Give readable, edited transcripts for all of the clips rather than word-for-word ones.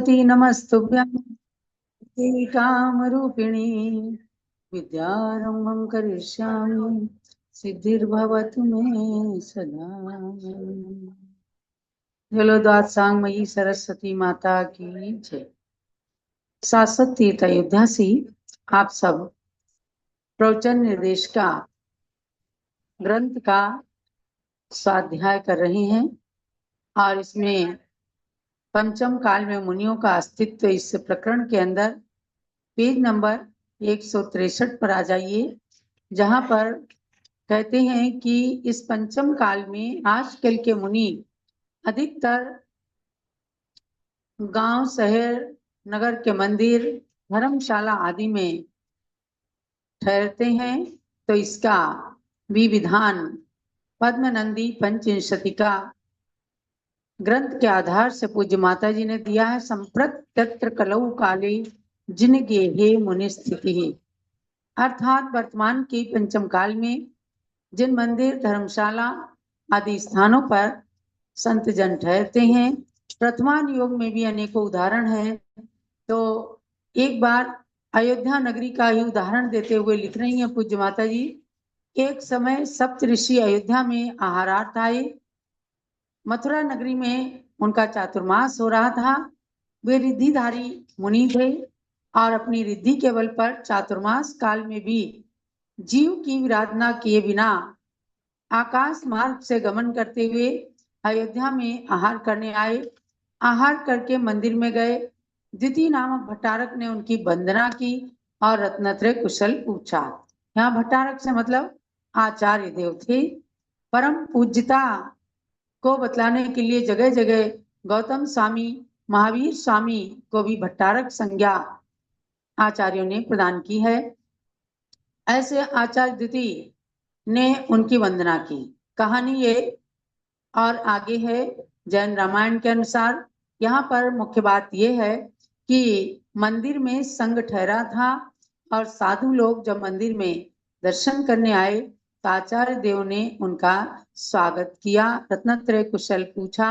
सरस्वती नमस्तुभ्यं देवी कामरूपिणी विद्यारंभं करिष्यामि सिद्धिर्भवतु मे सदा। बोलो द्वादशांगमयी सरस्वती माता की जय। शाश्वत तीर्थ अयोध्या से आप सब प्रवचन निर्देश का ग्रंथ का स्वाध्याय कर रहे हैं और इसमें पंचम काल में मुनियों का अस्तित्व इस प्रकरण के अंदर पेज नंबर 163 पर आ जाइए, जहां पर कहते हैं कि इस पंचम काल में आजकल के मुनि अधिकतर गांव, शहर, नगर के मंदिर, धर्मशाला आदि में ठहरते हैं। तो इसका भी विधान पद्मनंदी पंचविंशतिका ग्रंथ के आधार से पूज्य माता जी ने दिया है। संप्रत तत्र कलौ काले जिन गेहे मुनि स्थिति, अर्थात वर्तमान के पंचम काल में जिन मंदिर, धर्मशाला आदि स्थानों पर संत जन ठहरते हैं, वर्तमान युग में भी अनेकों उदाहरण हैं। तो एक बार अयोध्या नगरी का ही उदाहरण देते हुए लिख रही हैं पूज्य माता जी। एक समय सप्त ऋषि अयोध्या में आहारार्थ आए। मथुरा नगरी में उनका चातुर्मास हो रहा था। वे रिद्धिधारी मुनि थे और अपनी रिद्धि के बल पर चातुर्मास काल में भी जीव की विराधना किए बिना आकाश मार्ग से गमन करते हुए अयोध्या में आहार करने आए। आहार करके मंदिर में गए। द्वितीय नामक भट्टारक ने उनकी वंदना की और रत्नत्रय कुशल पूछा। यहाँ भट्टारक से मतलब आचार्य देव थे। परम पूज्यता को बतलाने के लिए जगह जगह गौतम स्वामी, महावीर स्वामी को भी भट्टारक संज्ञा आचार्यों ने प्रदान की है। ऐसे आचार्य द्वितीय ने उनकी वंदना की। कहानी ये और आगे है। जैन रामायण के अनुसार यहाँ पर मुख्य बात यह है कि मंदिर में संग ठहरा था और साधु लोग जब मंदिर में दर्शन करने आए तो आचार्य देव ने उनका स्वागत किया, रत्नत्रय कुशल पूछा।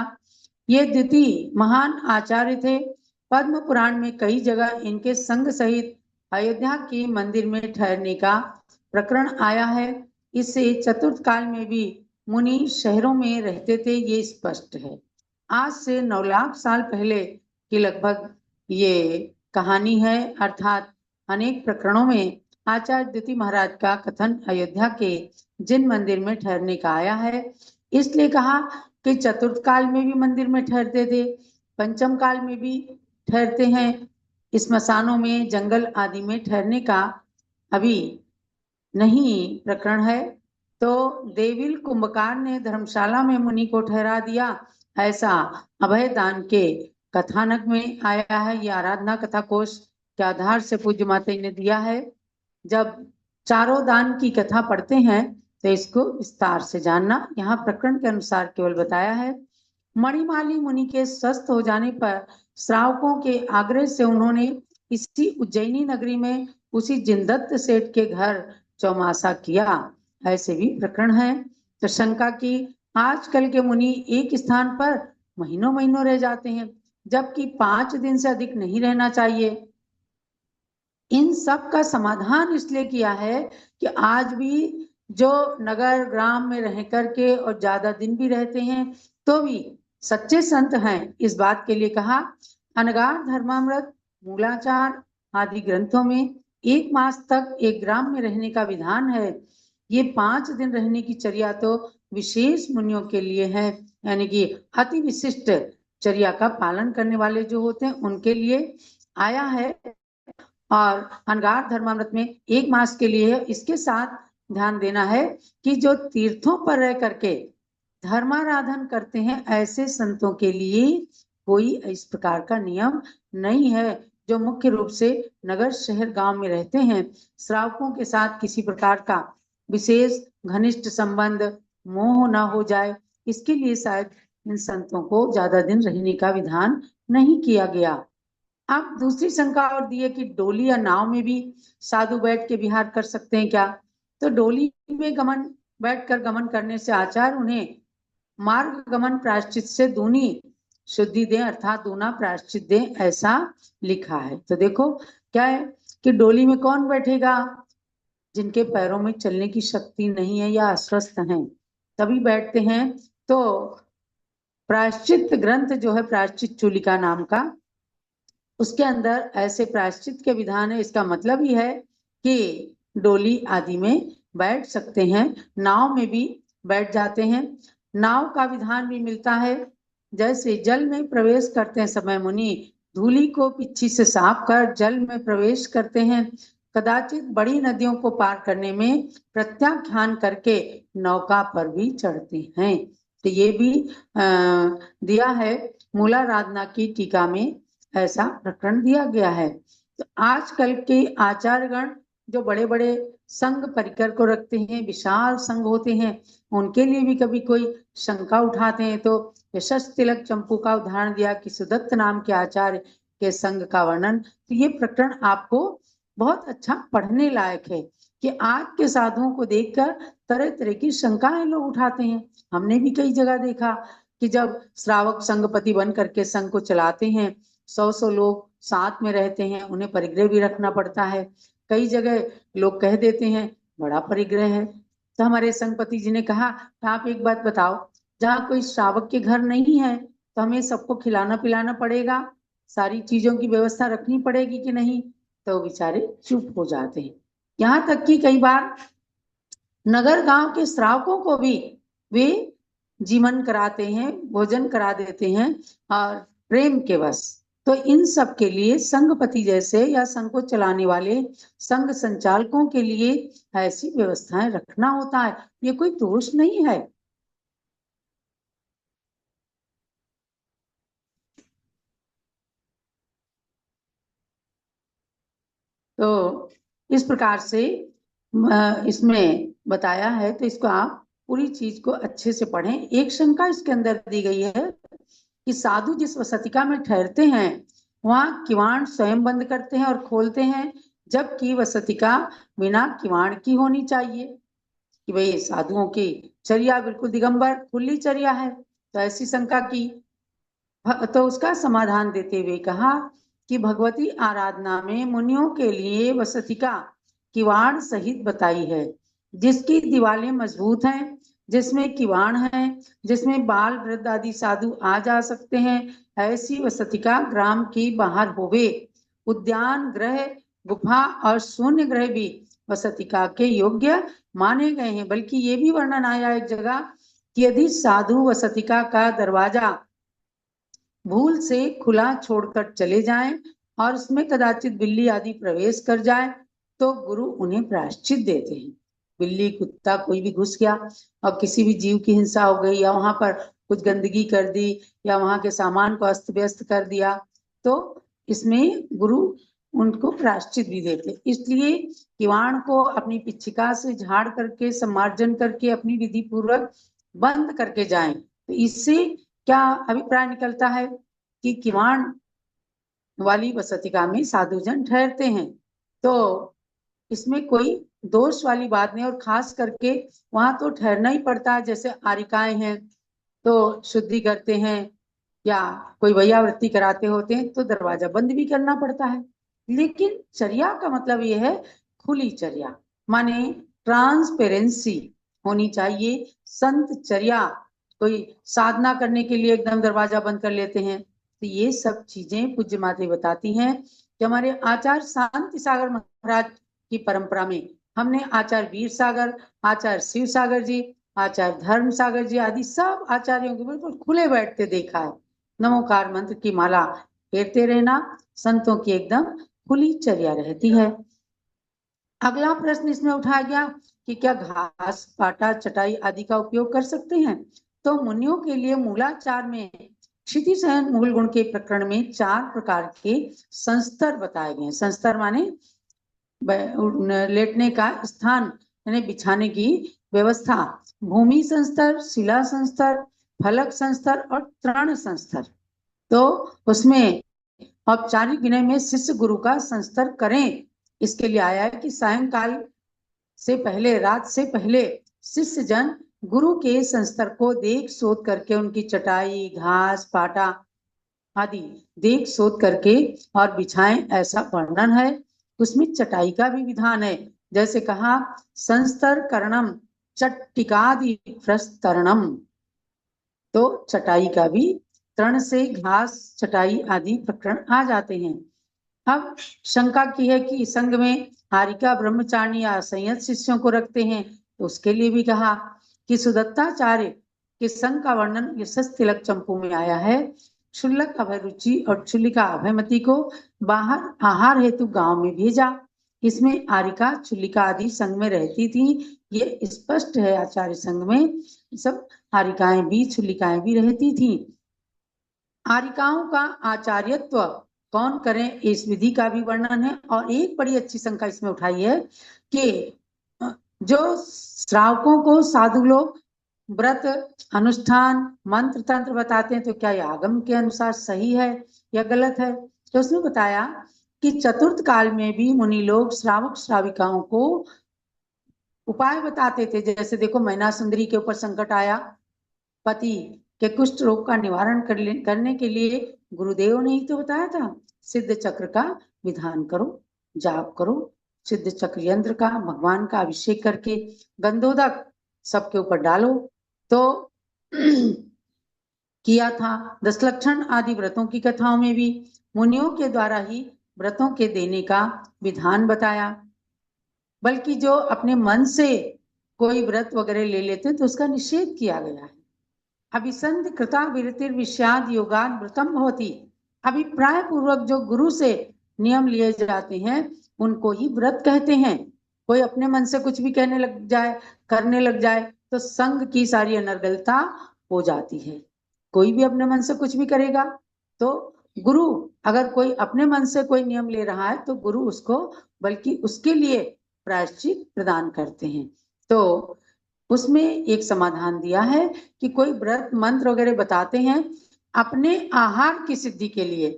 ये द्वितीय महान आचार्य थे। पद्म पुराण में कई जगह इनके संग सहित अयोध्या के मंदिर में ठहरने का प्रकरण आया है। इससे चतुर्थ काल में भी मुनि शहरों में रहते थे, ये स्पष्ट है। आज से 9 लाख साल पहले की लगभग ये कहानी है। अर्थात अनेक प्रकरणों में आचार्य द्वितीय महाराज का कथन अयोध्या के जिन मंदिर में ठहरने का आया है। इसलिए कहा कि चतुर्थ काल में भी मंदिर में ठहरते थे, पंचम काल में भी ठहरते हैं। स्मशानों में, जंगल आदि में ठहरने का अभी नहीं प्रकरण है। तो देविल कुंभकार ने धर्मशाला में मुनि को ठहरा दिया, ऐसा अभय दान के कथानक में आया है। ये आराधना कथा कोश के आधार से पूज्य माता ने दिया है। जब चारों दान की कथा पढ़ते हैं तो इसको विस्तार से जानना। यहाँ प्रकरण के अनुसार केवल बताया है। मणिमाली मुनि के स्वस्थ हो जाने पर श्रावकों के आग्रह से उन्होंने इसी उज्जैनी नगरी में उसी जिनदत्त सेठ के घर चौमासा किया। ऐसे भी प्रकरण है। तो शंका की, आजकल के मुनि एक स्थान पर महीनों महीनों रह जाते हैं, जबकि 5 दिन से अधिक नहीं रहना चाहिए। इन सब का समाधान इसलिए किया है कि आज भी जो नगर ग्राम में रह करके और ज्यादा दिन भी रहते हैं तो भी सच्चे संत हैं, इस बात के लिए कहा। अनगार, धर्मामृत, मूलाचार आदि ग्रंथों में 1 मास तक एक ग्राम में रहने का विधान है। ये 5 दिन रहने की चर्या तो विशेष मुनियों के लिए है, यानी कि अति विशिष्ट चर्या का पालन करने वाले जो होते हैं उनके लिए आया है। और अनगार धर्मामृत में 1 मास के लिए है। इसके साथ ध्यान देना है कि जो तीर्थों पर रह करके धर्माराधन करते हैं ऐसे संतों के लिए कोई इस प्रकार का नियम नहीं है। जो मुख्य रूप से नगर, शहर, गांव में रहते हैं, श्रावकों के साथ किसी प्रकार का विशेष घनिष्ठ संबंध, मोह न हो जाए, इसके लिए शायद इन संतों को ज्यादा दिन रहने का विधान नहीं किया गया। अब दूसरी शंका और दी है कि डोली या नाव में भी साधु बैठ के विहार कर सकते हैं क्या? तो डोली में बैठकर गमन करने से आचार्य उन्हें मार्ग गमन प्रायश्चित से दूनी शुद्धि दें अर्थात दूना प्रायश्चित दें, ऐसा लिखा है। तो देखो क्या है कि डोली में कौन बैठेगा? जिनके पैरों में चलने की शक्ति नहीं है या अस्वस्थ हैं तभी बैठते हैं। तो प्रायश्चित ग्रंथ जो है प्रायश्चित चूलिका नाम का, उसके अंदर ऐसे प्रायश्चित के विधान है। इसका मतलब ही है कि डोली आदि में बैठ सकते हैं, नाव में भी बैठ जाते हैं। नाव का विधान भी मिलता है। जैसे जल में प्रवेश करते हैं समय मुनि धूलि को पिच्छी से साफ कर जल में प्रवेश करते हैं। कदाचित बड़ी नदियों को पार करने में प्रत्याख्यान करके नौका पर भी चढ़ते हैं। तो ये भी दिया है मूलाराधना की टीका में, ऐसा प्रकरण दिया गया है। तो आजकल के आचार्यगण जो बड़े बड़े संघ परिकर को रखते हैं, विशाल संघ होते हैं, उनके लिए भी कभी कोई शंका उठाते हैं। तो यशस तिलक चंपू का उदाहरण दिया कि सुदत्त नाम के आचार्य के संघ का वर्णन। तो ये प्रकरण आपको बहुत अच्छा पढ़ने लायक है कि आज के साधुओं को देखकर तरह तरह की शंकाएं लोग उठाते हैं। हमने भी कई जगह देखा कि जब श्रावक संघपति बन करके संघ को चलाते हैं, 100 लोग साथ में रहते हैं, उन्हें परिग्रह भी रखना पड़ता है। कई जगह लोग कह देते हैं बड़ा परिग्रह है। तो हमारे संघपति जी ने कहा आप एक बात बताओ, जहाँ कोई श्रावक के घर नहीं है तो हमें सबको खिलाना पिलाना पड़ेगा, सारी चीजों की व्यवस्था रखनी पड़ेगी कि नहीं? तो बेचारे चुप हो जाते हैं। यहाँ तक कि कई बार नगर गांव के श्रावकों को भी वे जीवन कराते हैं, भोजन करा देते हैं और प्रेम के वश। तो इन सब के लिए संघपति जैसे या संघ को चलाने वाले संघ संचालकों के लिए ऐसी व्यवस्थाएं रखना होता है। ये कोई दोष नहीं है। तो इस प्रकार से इसमें बताया है, तो इसको आप पूरी चीज को अच्छे से पढ़ें। एक शंका इसके अंदर दी गई है कि साधु जिस वसतिका में ठहरते हैं वहां किवाड़ स्वयं बंद करते हैं और खोलते हैं, जबकि वसतिका बिना किवाड़ की होनी चाहिए। कि भाई साधुओं की चर्या बिल्कुल दिगंबर खुली चर्या है, तो ऐसी शंका की। तो उसका समाधान देते हुए कहा कि भगवती आराधना में मुनियों के लिए वसतिका किवाड़ सहित बताई है, जिसकी दीवारें मजबूत हैं, जिसमें किवाड़ हैं, जिसमें बाल वृद्ध आदि साधु आ जा सकते हैं, ऐसी वसतिका ग्राम की बाहर होवे। उद्यान ग्रह गुफा और शून्य ग्रह भी वसतिका के योग्य माने गए हैं। बल्कि ये भी वर्णन आया एक जगह कि यदि साधु वसतिका का दरवाजा भूल से खुला छोड़कर चले जाएं और उसमें कदाचित बिल्ली आदि प्रवेश कर जाए तो गुरु उन्हें प्रायश्चित देते हैं। बिल्ली कुत्ता कोई भी घुस गया और किसी भी जीव की हिंसा हो गई या वहां पर कुछ गंदगी कर दी या वहां के सामान को अस्त व्यस्त कर दिया, तो इसमें गुरु उनको प्रायश्चित भी देते। इसलिए किवाड़ को अपनी पिच्छिका से झाड़ करके सम्मार्जन करके अपनी विधि पूर्वक बंद करके जाएं। तो इससे क्या अभिप्राय निकलता है कि किवाड़ वाली वसतिका में साधुजन ठहरते हैं, तो इसमें कोई दोष वाली बात नहीं। और खास करके वहां तो ठहरना ही पड़ता है। जैसे आरिकाएं हैं तो शुद्धि करते हैं या कोई वैयावृत्ति कराते होते हैं तो दरवाजा बंद भी करना पड़ता है। लेकिन चर्या का मतलब ये है खुली चर्या, माने ट्रांसपेरेंसी होनी चाहिए। संत चर्या कोई साधना करने के लिए एकदम दरवाजा बंद कर लेते हैं। तो ये सब चीजें पूज्य माता बताती हैं कि हमारे आचार्य शांति सागर महाराज की परंपरा में हमने आचार्य वीर सागर, आचार्य शिव सागर जी, आचार्य धर्म सागर जी आदि सब आचार्यों को बिल्कुल खुले बैठते देखा है। नमोकार मंत्र की माला फेरते रहना, संतों की एकदम खुली चर्या रहती है। अगला प्रश्न इसमें उठाया गया कि क्या घास पाटा चटाई आदि का उपयोग कर सकते हैं? तो मुनियों के लिए मूलाचार में क्षिति सहन मूल गुण के प्रकरण में 4 प्रकार के संस्तर बताए गए हैं। संस्तर माने लेटने का स्थान यानी बिछाने की व्यवस्था। भूमि संस्तर, शिला संस्तर, फलक संस्तर और तृण संस्तर। तो उसमें औपचारिक विनय में शिष्य गुरु का संस्तर करें, इसके लिए आया है कि सायंकाल से पहले, रात से पहले शिष्य जन गुरु के संस्तर को देख शोध करके उनकी चटाई घास पाटा आदि देख सोच करके और बिछाएं, ऐसा वर्णन है। उसमें चटाई का भी विधान है। जैसे कहा संस्तर करणम चट्टिकादि प्रस्तरणम, तो चटाई का भी तृण से घास चटाई आदि प्रकरण आ जाते हैं। अब शंका की है कि संघ में हारिका ब्रह्मचारी या संयत शिष्यों को रखते हैं, तो उसके लिए भी कहा कि सुदत्ताचार्य के संघ का वर्णन यशस तिलक चंपू में आया है। क्षुल्लक अभयरुचि और क्षुल्लिका अभयमती को बाहर आहार हेतु गांव में भेजा। इसमें आरिका चुल्लिका आदि संघ में रहती थी, ये स्पष्ट है। आचार्य संघ में सब आरिकाएं भी चुल्लिकाएं भी रहती थी। आरिकाओं का आचार्यत्व कौन करें, इस विधि का भी वर्णन है। और एक बड़ी अच्छी शंका इसमें उठाई है कि जो श्रावकों को साधु लोग व्रत अनुष्ठान मंत्र तंत्र बताते हैं, तो क्या यह आगम के अनुसार सही है या गलत है? तो उसमें बताया कि चतुर्थ काल में भी मुनि लोग श्रावक श्राविकाओं को उपाय बताते थे। जैसे देखो, मैना सुंदरी के ऊपर संकट आया, पति के कुष्ठ रोग का निवारण करने के लिए गुरुदेव ने ही तो बताया था, सिद्ध चक्र का विधान करो, जाप करो, सिद्ध चक्र यंत्र का भगवान का अभिषेक करके गंधोदक सबके ऊपर डालो। तो किया था। 10 लक्षण आदि व्रतों की कथाओं में भी मुनियों के द्वारा ही व्रतों के देने का विधान बताया। बल्कि जो अपने मन से कोई व्रत वगैरह ले लेते हैं, तो उसका निषेध किया गया है। अभिसंध कृता विरतिर विषाद योगाद व्रतम होती, अभिप्राय पूर्वक जो गुरु से नियम लिए जाते हैं उनको ही व्रत कहते हैं। कोई अपने मन से कुछ भी कहने लग जाए, करने लग जाए, तो संघ की सारी अनर्गलता हो जाती है। कोई भी अपने मन से कुछ भी करेगा, तो गुरु अगर कोई अपने मन से कोई नियम ले रहा है, तो गुरु उसको बल्कि उसके लिए प्रायश्चित प्रदान करते हैं। तो उसमें एक समाधान दिया है कि कोई व्रत मंत्र वगैरह बताते हैं अपने आहार की सिद्धि के लिए,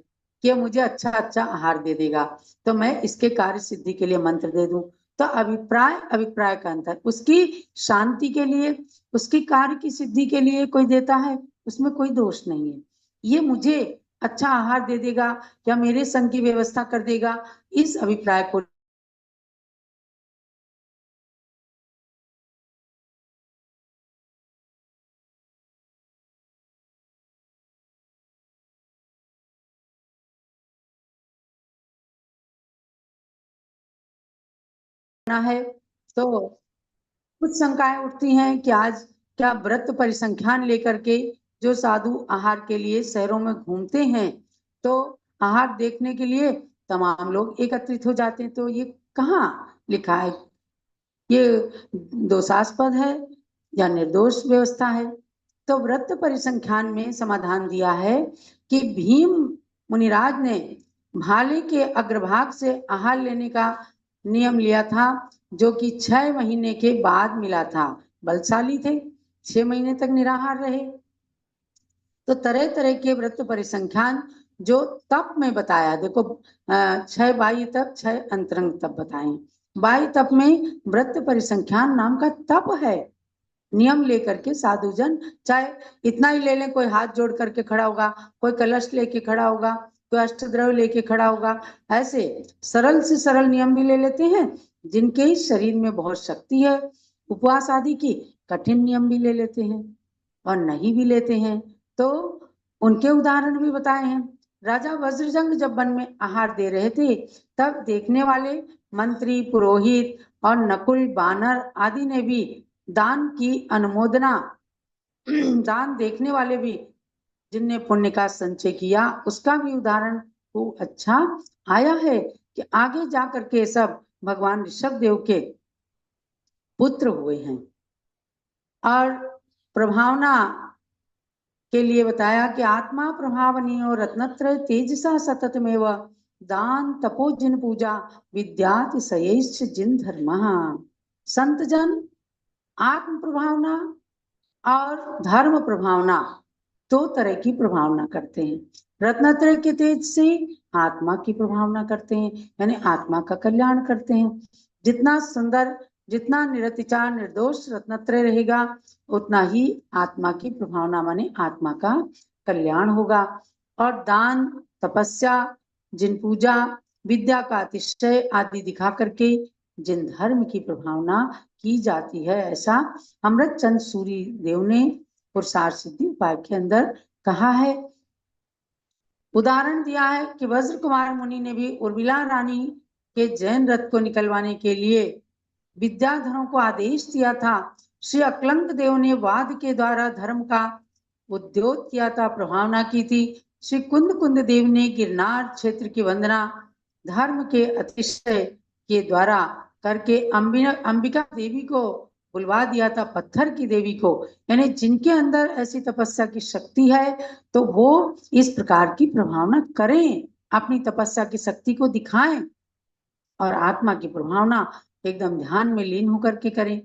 कि मुझे अच्छा अच्छा आहार दे देगा, तो मैं इसके कार्य सिद्धि के लिए मंत्र दे दूं। तो अभिप्राय अभिप्राय का अंतर, उसकी शांति के लिए, उसकी कार्य की सिद्धि के लिए कोई देता है, उसमें कोई दोष नहीं है। ये मुझे अच्छा आहार दे देगा या मेरे संग की व्यवस्था कर देगा, इस अभिप्राय को लेना है। तो कुछ शंकाएं उठती हैं कि आज क्या व्रत परिसंख्यान लेकर के जो साधु आहार के लिए शहरों में घूमते हैं, तो आहार देखने के लिए तमाम लोग एकत्रित हो जाते हैं, तो ये कहाँ लिखा है? ये दोषास्पद है या निर्दोष व्यवस्था है? तो व्रत परिसंख्यान में समाधान दिया है कि भीम मुनिराज ने भाले के अग्रभाग से आहार लेने का नियम लिया था, जो कि 6 महीने के बाद मिला था। बलशाली थे, 6 महीने तक निराहार रहे। तो तरह तरह के व्रत परिसंख्यान जो तप में बताया, देखो 6 बाह्य तप, 6 अंतरंग तप बताए। बाह्य तप में व्रत परिसंख्यान नाम का तप है। नियम लेकर के साधुजन चाहे इतना ही ले लें, कोई हाथ जोड़ करके खड़ा होगा, कोई कलश लेके खड़ा होगा, कोई अष्टद्रव्य लेके खड़ा होगा, ऐसे सरल से सरल नियम भी ले लेते हैं। जिनके शरीर में बहुत शक्ति है उपवास आदि की, कठिन नियम भी ले लेते हैं, और नहीं भी लेते हैं। तो उनके उदाहरण भी बताए हैं। राजा वज्रजंग जब वन में आहार दे रहे थे, तब देखने वाले मंत्री पुरोहित और नकुल बानर आदि ने भी दान की अनुमोदना दान देखने वाले भी जिनने पुण्य का संचय किया, उसका भी उदाहरण को अच्छा आया है कि आगे जाकर के सब भगवान ऋषभ देव के पुत्र हुए हैं। और प्रभावना के लिए बताया कि आत्मा प्रभावनीय रत्नत्रय तेजसा सततमेव दान तपो जिन पूजा विद्याति सयैश्च जिन धर्म। संत जन आत्म प्रभावना और धर्म प्रभावना, 2 तरह की प्रभावना करते हैं। रत्नत्रय के तेज से आत्मा की प्रभावना करते हैं, यानी आत्मा का कल्याण करते हैं। जितना सुंदर, जितना निरतिचार निर्दोष रत्नत्रय रहेगा, उतना ही आत्मा की प्रभावना माने आत्मा का कल्याण होगा। और दान, तपस्या, जिन पूजा, विद्या का अतिशय आदि दिखा करके जिन धर्म की प्रभावना की जाती है, ऐसा अमृतचंद सूरी देव ने पुरुषार्थ सिद्धि उपाय के अंदर कहा है। उदाहरण दिया है कि वज्र कुमार मुनि ने भी उर्मिला रानी के जैन रथ को निकलवाने के लिए विद्याधरों को आदेश दिया था। श्री अक्लंक देव ने वाद के द्वारा धर्म का उद्योग किया था, प्रभावना की थी। श्री कुंद देव ने गिरनार क्षेत्र की वंदना धर्म के अतिशय के द्वारा करके अंबिका देवी को बुलवा दिया था, पत्थर की देवी को। यानी जिनके अंदर ऐसी तपस्या की शक्ति है तो वो इस प्रकार की प्रभावना करें, अपनी तपस्या की शक्ति को दिखाएं और आत्मा की प्रभावना एकदम ध्यान में लीन होकर के करें।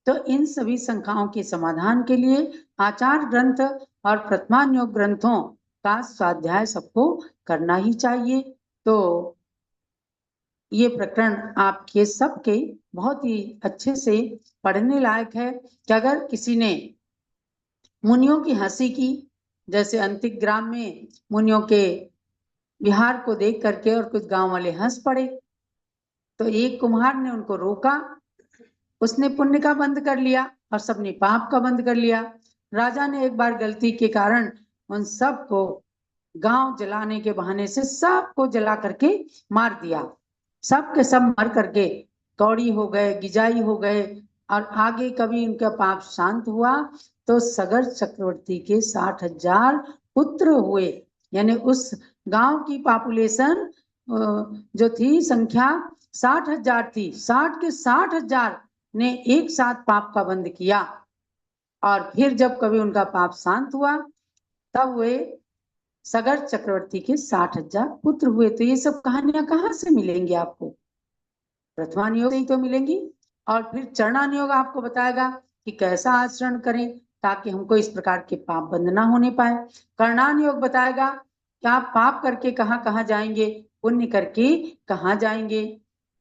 तो इन सभी शंकाओं के समाधान के लिए आचार ग्रंथ और प्रथमान योग ग्रंथों का स्वाध्याय सबको करना ही चाहिए। तो ये प्रकरण आपके सबके बहुत ही अच्छे से पढ़ने लायक है कि अगर किसी ने मुनियों की हंसी की, जैसे अंतिक ग्राम में मुनियों के विहार को देख करके और कुछ गांव वाले हंस पड़े, तो एक कुम्हार ने उनको रोका, उसने पुण्य का बंद कर लिया और सबने पाप का बंद कर लिया। राजा ने एक बार गलती के कारण उन सबको गांव जलाने के बहाने से सबको जला करके मार दिया। सब के सब मर करके कौड़ी हो गए, गिजाई हो गए। और आगे कभी उनका पाप शांत हुआ तो सगर चक्रवर्ती के 60,000 पुत्र हुए। यानी उस गांव की पॉपुलेशन जो थी संख्या 60,000 थी, 60 के 60,000 ने एक साथ पाप का बंद किया। और फिर जब कभी उनका पाप शांत हुआ तब वे सगर चक्रवर्ती के 60,000 पुत्र हुए। तो ये सब कहानियां कहाँ से मिलेंगी आपको? प्रथमान योग से ही तो मिलेंगी। और फिर चरणान योग आपको बताएगा कि कैसा आचरण करें ताकि हमको इस प्रकार के पाप बंद ना होने पाए। कर्णान योग बताएगा कि आप पाप करके कहाँ कहाँ जाएंगे, पुण्य करके कहाँ जाएंगे।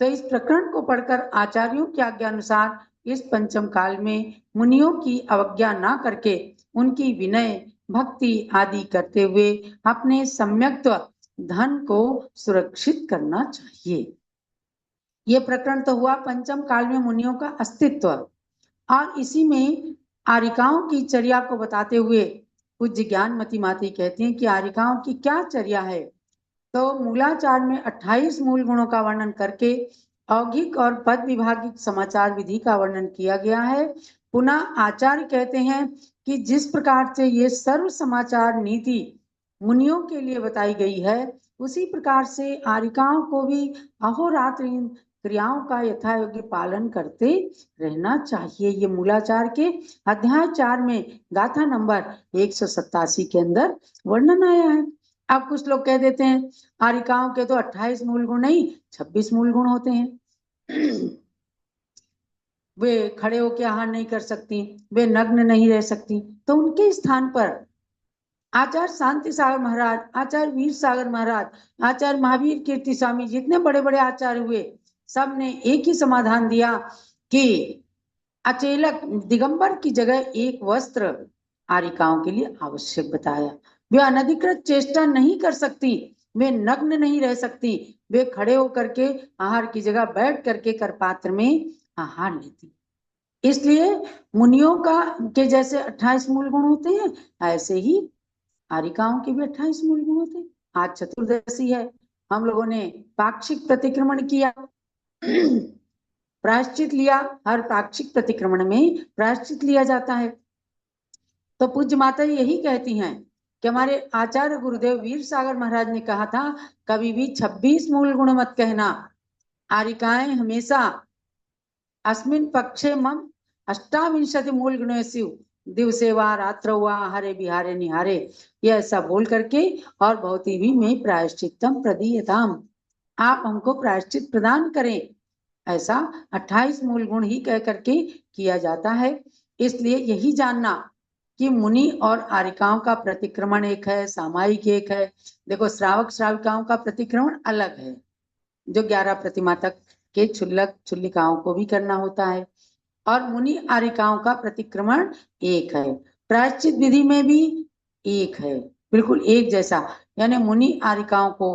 तो इस प्रकरण को पढ़कर आचार्यों की आज्ञा अनुसार इस पंचम काल में मुनियों की अवज्ञा ना करके उनकी विनय, भक्ति आदि करते हुए अपने सम्यक्त्व धन को सुरक्षित करना चाहिए। ये प्रकरण तो हुआ पंचम काल में मुनियों का अस्तित्व। और इसी में आरिकाओं की चर्या को बताते हुए पूज्य ज्ञानमती माती कहती हैं कि आरिकाओं की क्या चर्या है। तो मूलाचार में 28 मूल गुणों का वर्णन करके औगिक और पद विभागिक समाचार विधि का वर्णन किया गया है। पुनः आचार्य कहते हैं कि जिस प्रकार से ये सर्व समाचार नीति मुनियों के लिए बताई गई है, उसी प्रकार से आरिकाओं को भी अहोरात्र इन क्रियाओं का यथायोग्य पालन करते रहना चाहिए। ये मूलाचार के अध्याय 4 में गाथा नंबर 187 के अंदर वर्णन आया है। अब कुछ लोग कह देते हैं आरिकाओं के तो 28 मूल गुण नहीं 26 मूल गुण होते हैं। वे खड़े होकर आहार नहीं कर सकती, वे नग्न नहीं रह सकती। तो उनके स्थान पर आचार्य शांति सागर महाराज, आचार्य वीर सागर महाराज, आचार्य महावीर कीर्ति स्वामी, जितने बड़े बड़े आचार्य हुए, सब ने एक ही समाधान दिया कि अचेलक दिगंबर की जगह एक वस्त्र आरिकाओं के लिए आवश्यक बताया। वे अनधिकृत चेष्टा नहीं कर सकती, वे नग्न नहीं रह सकती, वे खड़े होकर के आहार की जगह बैठ करके करपात्र में आहार लेती। इसलिए मुनियों का के जैसे 28 मूल गुण होते हैं, ऐसे ही आरिकाओं के भी 28 मूल गुण होते हैं। आज चतुर्दशी है, हम लोगों ने पाक्षिक प्रतिक्रमण किया, प्रायश्चित लिया। हर पाक्षिक प्रतिक्रमण में प्रायश्चित लिया जाता है। तो पूज्य माता यही कहती हैं कि हमारे आचार्य गुरुदेव वीर सागर महाराज ने कहा था, कभी भी 26 मूल गुण मत कहना। आरिकाएं हमेशा अस्मिन पक्षे मम 28 मूल गुणेषु दिवसे वा रात्रौ वा आहारे विहारे निहारे, ये ऐसा बोल करके और भवती भी में प्रायश्चितम प्रदीयताम, आप हमको प्रायश्चित प्रदान करें। ऐसा 28 मूल गुण ही कह करके किया जाता है। इसलिए यही जानना कि मुनि और आरिकाओं का प्रतिक्रमण एक है, सामायिक एक है। देखो श्रावक श्राविकाओं का प्रतिक्रमण अलग है, जो 11 प्रतिमा तक के क्षुल्लक क्षुल्लिकाओं को भी करना होता है। और मुनि आरिकाओं का प्रतिक्रमण एक है, प्रायश्चित विधि में भी एक है, बिल्कुल एक जैसा। यानी मुनि आरिकाओं को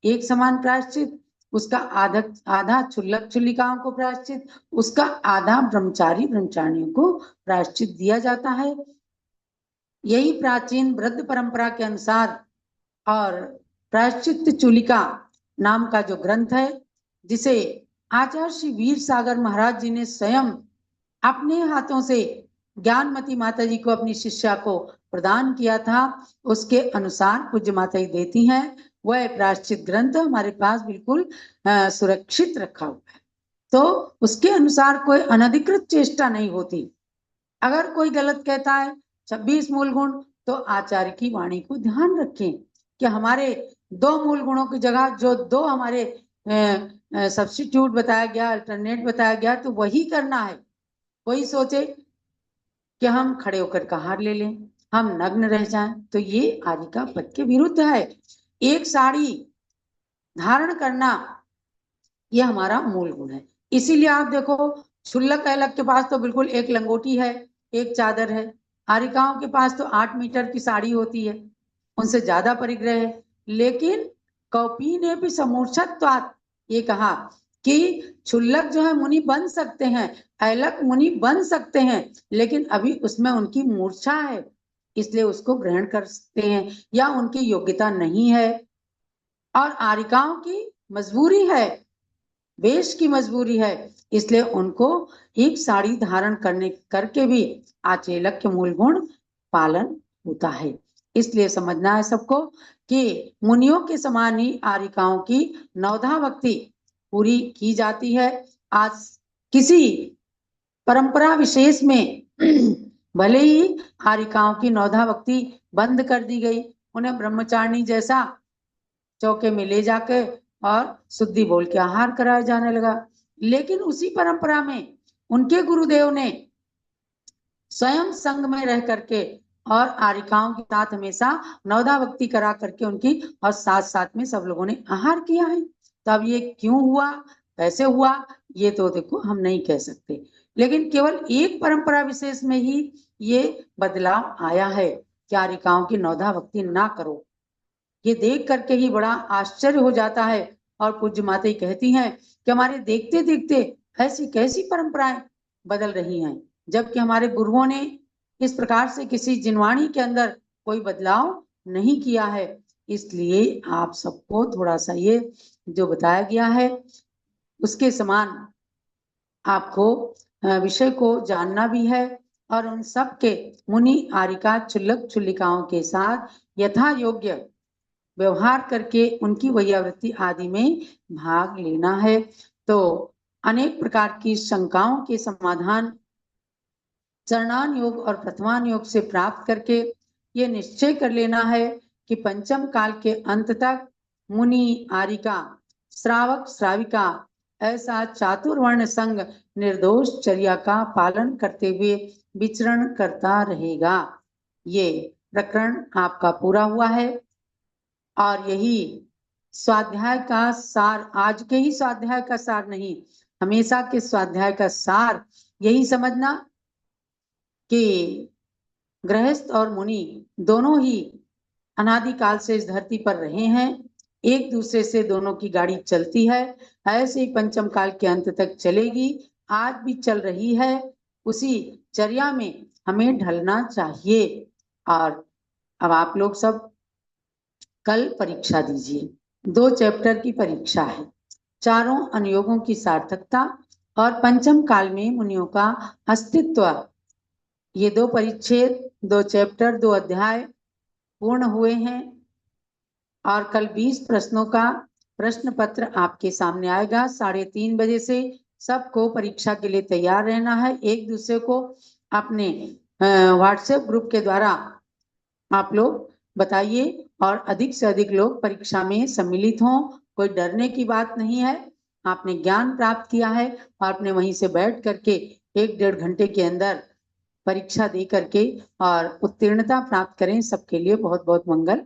एक समान प्रायश्चित, उसका आधा आधा क्षुल्लक क्षुल्लिकाओं को प्रायश्चित, उसका आधा ब्रह्मचारी ब्रह्मचारिणियों को प्रायश्चित दिया जाता है। यही प्राचीन वृद्ध परंपरा के अनुसार और प्रायश्चित चूलिका नाम का जो ग्रंथ है, जिसे आचार्य श्री वीर सागर महाराज जी ने स्वयं अपने हाथों से ज्ञानमती माता जी को अपनी शिष्या को प्रदान किया था, उसके अनुसार पूज्य माता जी देती हैं। वह प्रायश्चित ग्रंथ हमारे पास बिल्कुल सुरक्षित रखा हुआ है, तो उसके अनुसार कोई अनधिकृत चेष्टा नहीं होती। अगर कोई गलत कहता है 26 मूल गुण, तो आचार्य की वाणी को ध्यान रखें कि हमारे 2 मूल गुणों की जगह जो 2 हमारे सब्स्टिट्यूट बताया गया, अल्टरनेट बताया गया, तो वही करना है। कोई सोचे कि हम खड़े होकर का हार ले लें, हम नग्न रह जाएं, तो ये आदि का पद के विरुद्ध है। एक साड़ी धारण करना ये हमारा मूल गुण है। इसीलिए आप देखो, क्षुल्लक ऐलक के पास तो बिल्कुल एक लंगोटी है, एक चादर है। आरिकाओं के पास तो 8 मीटर की साड़ी होती है, उनसे ज्यादा परिग्रह है। लेकिन कौपी ने भी समूर्छत्वात् ये कहा कि क्षुल्लक जो है मुनि बन सकते हैं, ऐलक मुनि बन सकते हैं, लेकिन अभी उसमें उनकी मूर्छा है, इसलिए उसको ग्रहण कर सकते हैं, या उनकी योग्यता नहीं है। और आरिकाओं की मजबूरी है, वेश की मजबूरी है, इसलिए उनको एक साड़ी धारण करके भी आचेलक के मूल गुण पालन होता है। इसलिए समझना है सबको कि मुनियों के समान ही आरिकाओं की नवधा भक्ति पूरी की जाती है। आज किसी परंपरा विशेष में भले ही आरिकाओं की नवधा भक्ति बंद कर दी गई, उन्हें ब्रह्मचारिणी जैसा चौके में ले जाके और शुद्धि बोल के आहार कराया जाने लगा, लेकिन उसी परंपरा में उनके गुरुदेव ने स्वयं संग में रह करके और आरिकाओं के साथ हमेशा नवधा भक्ति करा करके उनकी, और साथ साथ में सब लोगों ने आहार किया है। तब ये क्यों हुआ, कैसे हुआ, ये तो देखो हम नहीं कह सकते, लेकिन केवल एक परंपरा विशेष में ही ये बदलाव आया है कि आरिकाओं की नवधा भक्ति ना करो। ये देख करके ही बड़ा आश्चर्य हो जाता है। और पूज्य माता ही कहती हैं कि हमारे देखते देखते ऐसी कैसी परंपराएं बदल रही हैं, जबकि हमारे गुरुओं ने इस प्रकार से किसी जिनवाणी के अंदर कोई बदलाव नहीं किया है। इसलिए आप सबको थोड़ा सा ये जो बताया गया है उसके समान आपको विषय को जानना भी है, और उन सब के मुनि आरिका क्षुल्लक क्षुल्लिकाओं के साथ यथा योग्य व्यवहार करके उनकी वैयावृत्ति आदि में भाग लेना है। तो अनेक प्रकार की शंकाओं के समाधान चरणान योग और प्रथमान योग से प्राप्त करके ये निश्चय कर लेना है कि पंचम काल के अंत तक मुनि आरिका श्रावक श्राविका ऐसा चातुर्वर्ण संग निर्दोष चर्या का पालन करते हुए विचरण करता रहेगा। ये प्रकरण आपका पूरा हुआ है, और यही स्वाध्याय का सार, आज के ही स्वाध्याय का सार नहीं, हमेशा के स्वाध्याय का सार यही समझना कि गृहस्थ और मुनि दोनों ही अनादिकाल से इस धरती पर रहे हैं, एक दूसरे से दोनों की गाड़ी चलती है, ऐसे ही पंचम काल के अंत तक चलेगी, आज भी चल रही है। उसी चर्या में हमें ढलना चाहिए। और अब आप लोग सब कल परीक्षा दीजिए, 2 चैप्टर की परीक्षा है, चारों अनुयोगों की सार्थकता और पंचम काल में मुनियों का अस्तित्व, ये 2 परिच्छेद, 2 चैप्टर, 2 अध्याय पूर्ण हुए हैं। और कल 20 प्रश्नों का प्रश्न पत्र आपके सामने आएगा 3:30 बजे से। सबको परीक्षा के लिए तैयार रहना है। एक दूसरे को अपने व्हाट्सएप ग्रुप के द्वारा आप लोग बताइए, और अधिक से अधिक लोग परीक्षा में सम्मिलित हों। कोई डरने की बात नहीं है, आपने ज्ञान प्राप्त किया है, और आपने वहीं से बैठ करके 1-1.5 घंटे के अंदर परीक्षा दे करके और उत्तीर्णता प्राप्त करें। सबके लिए बहुत बहुत मंगल